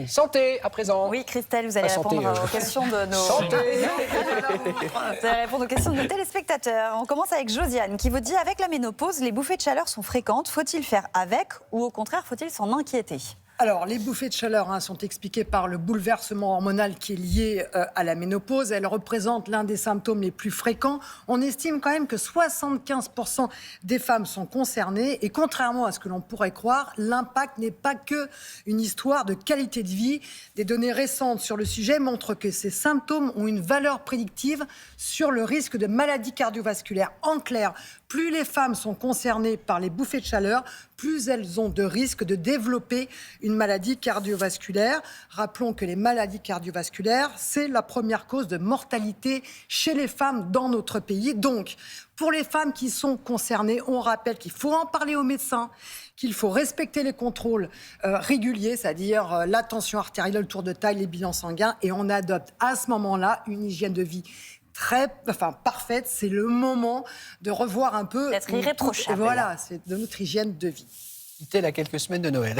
Santé à présent. Oui, Christelle, vous allez Santé, répondre aux questions de nos... Santé. Vous allez répondre aux questions de nos téléspectateurs. On commence avec Josiane qui vous dit: avec la ménopause, les bouffées de chaleur sont fréquentes. Faut-il faire avec ou au contraire faut-il s'en inquiéter? Alors, les bouffées de chaleur sont expliquées par le bouleversement hormonal qui est lié à la ménopause. Elles représentent l'un des symptômes les plus fréquents. On estime quand même que 75% des femmes sont concernées. Et contrairement à ce que l'on pourrait croire, l'impact n'est pas que une histoire de qualité de vie. Des données récentes sur le sujet montrent que ces symptômes ont une valeur prédictive sur le risque de maladies cardiovasculaires. En clair, plus les femmes sont concernées par les bouffées de chaleur, plus elles ont de risques de développer une maladie cardiovasculaire. Rappelons que les maladies cardiovasculaires, c'est la première cause de mortalité chez les femmes dans notre pays. Donc, pour les femmes qui sont concernées, on rappelle qu'il faut en parler aux médecins, qu'il faut respecter les contrôles réguliers, c'est-à-dire la tension artérielle, le tour de taille, les bilans sanguins, et on adopte à ce moment-là une hygiène de vie parfaite. C'est le moment de revoir un peu... D'être irréprochable. Voilà, c'est de notre hygiène de vie. Tel à quelques semaines de Noël.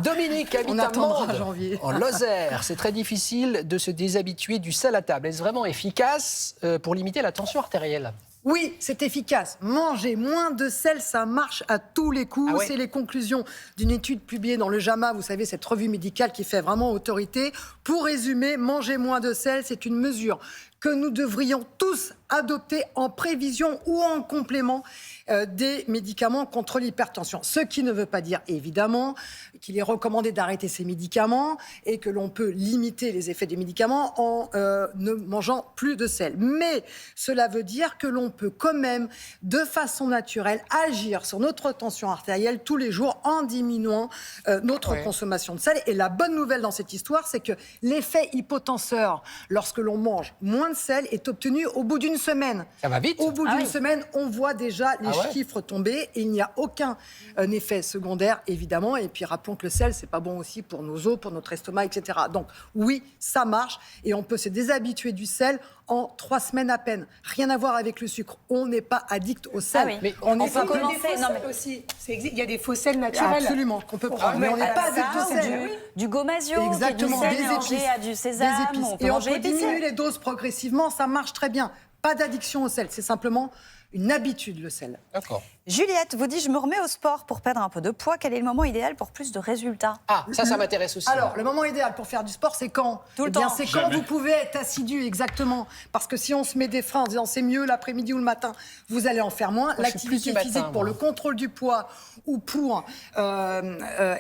Dominique habite à Mende, janvier. en Lozère. C'est très difficile de se déshabituer du sel à table. Est-ce vraiment efficace pour limiter la tension artérielle ? Oui, c'est efficace. Manger moins de sel, ça marche à tous les coups. Ah ouais. C'est les conclusions d'une étude publiée dans le JAMA, vous savez, cette revue médicale qui fait vraiment autorité. Pour résumer, manger moins de sel, c'est une mesure que nous devrions tous adopter en prévision ou en complément des médicaments contre l'hypertension. Ce qui ne veut pas dire, évidemment, qu'il est recommandé d'arrêter ces médicaments et que l'on peut limiter les effets des médicaments en ne mangeant plus de sel. Mais cela veut dire que l'on peut quand même, de façon naturelle, agir sur notre tension artérielle tous les jours en diminuant notre consommation de sel. Et la bonne nouvelle dans cette histoire, c'est que l'effet hypotenseur, lorsque l'on mange moins de sel, est obtenu au bout d'une semaine. Ça va vite. Au bout d'une semaine, on voit déjà les chiffres tomber et il n'y a aucun effet secondaire, évidemment. Et puis rappelons que le sel, c'est pas bon aussi pour nos os, pour notre estomac, etc. Donc oui, ça marche et on peut se déshabituer du sel en 3 semaines à peine. Rien à voir avec le sucre. On n'est pas addict au sel. Ah oui. Mais on peut commencer. Non, mais aussi, il y a des faux sels naturels. Absolument, qu'on peut prendre. Mais on n'est pas addict au sel. Du gomasio, Exactement, qui est du sel des mélangé épices, à du sésame. des épices. On peut Et on manger peut épicé. diminuer les doses progressivement, ça marche très bien. Pas d'addiction au sel, c'est simplement une habitude, le sel. D'accord. Juliette vous dit: je me remets au sport pour perdre un peu de poids. Quel est le moment idéal pour plus de résultats? Ah, ça m'intéresse aussi. Alors, le moment idéal pour faire du sport, c'est quand? Tout le Eh bien, temps. c'est quand vous pouvez être assidu, exactement. Parce que si on se met des freins en disant c'est mieux l'après-midi ou le matin, vous allez en faire moins. je suis plus L'activité du matin, physique pour moi. le contrôle du poids ou pour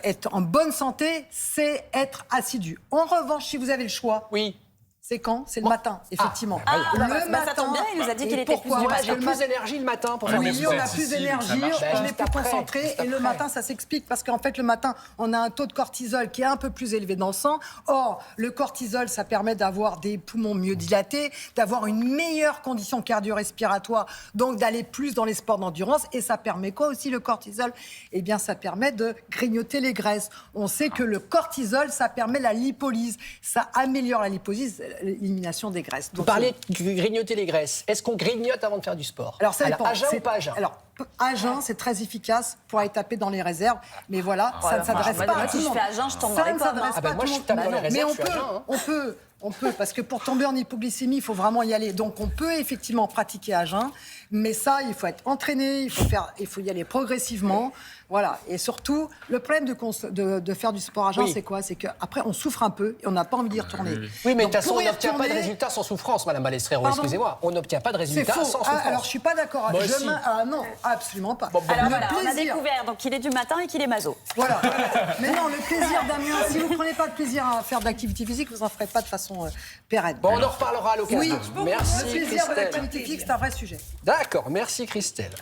être en bonne santé, c'est être assidu. En revanche, si vous avez le choix, Oui. c'est quand? C'est le matin, effectivement. Ça tombe bien, il nous a dit qu'il était plus du Moi, matin. j'ai plus d'énergie le matin pour faire Oui, des on sports. a plus d'énergie, on est plus concentré et le matin, ça s'explique parce qu'en fait, le matin, on a un taux de cortisol qui est un peu plus élevé dans le sang. Or, le cortisol, ça permet d'avoir des poumons mieux dilatés, d'avoir une meilleure condition cardio-respiratoire, donc d'aller plus dans les sports d'endurance. Et ça permet quoi aussi, le cortisol? Eh bien, ça permet de grignoter les graisses. On sait que le cortisol, ça permet la lipolyse. Ça améliore la lipolyse, l'élimination des graisses. Vous Donc, parlez de grignoter les graisses. Est-ce qu'on grignote avant de faire du sport? alors ça dépend. À jeun C'est- ou pas à jeun? Alors, à jeun, c'est très efficace pour aller taper dans les réserves. Mais voilà, ça ne s'adresse moi, pas à tout si le je monde. fais à jeun, je tombe dans Ça les ne pommes, s'adresse hein. pas à moi, tout je le tape monde. dans les réserves, Mais je suis à jeun, hein. on peut, parce que pour tomber en hypoglycémie, il faut vraiment y aller. Donc, on peut effectivement pratiquer à jeun. Mais ça, il faut être entraîné, il faut y aller progressivement. Voilà. Et surtout, le problème de faire du sport à jeun, Oui. c'est quoi? C'est qu'après, on souffre un peu et on n'a pas envie d'y retourner. Oui, mais de Donc, toute façon, pour on y n'obtient pas de retourner, résultats sans souffrance, Madame Balestrero. Pardon. Excusez-moi. On n'obtient pas de c'est résultats faux. sans Ah, souffrance. alors, je suis pas d'accord. Moi aussi. Ah non, absolument pas. Alors Le voilà, on a plaisir. découvert donc qu'il est du matin et qu'il est maso. Voilà. Mais non, le plaisir, Damien, si vous ne prenez pas de plaisir à faire de l'activité physique, vous n'en ferez pas de façon pérenne. Bon, on en reparlera à l'occasion. Oui, Merci, le plaisir de Christelle. l'activité physique, c'est un vrai sujet. D'accord, merci, Christelle.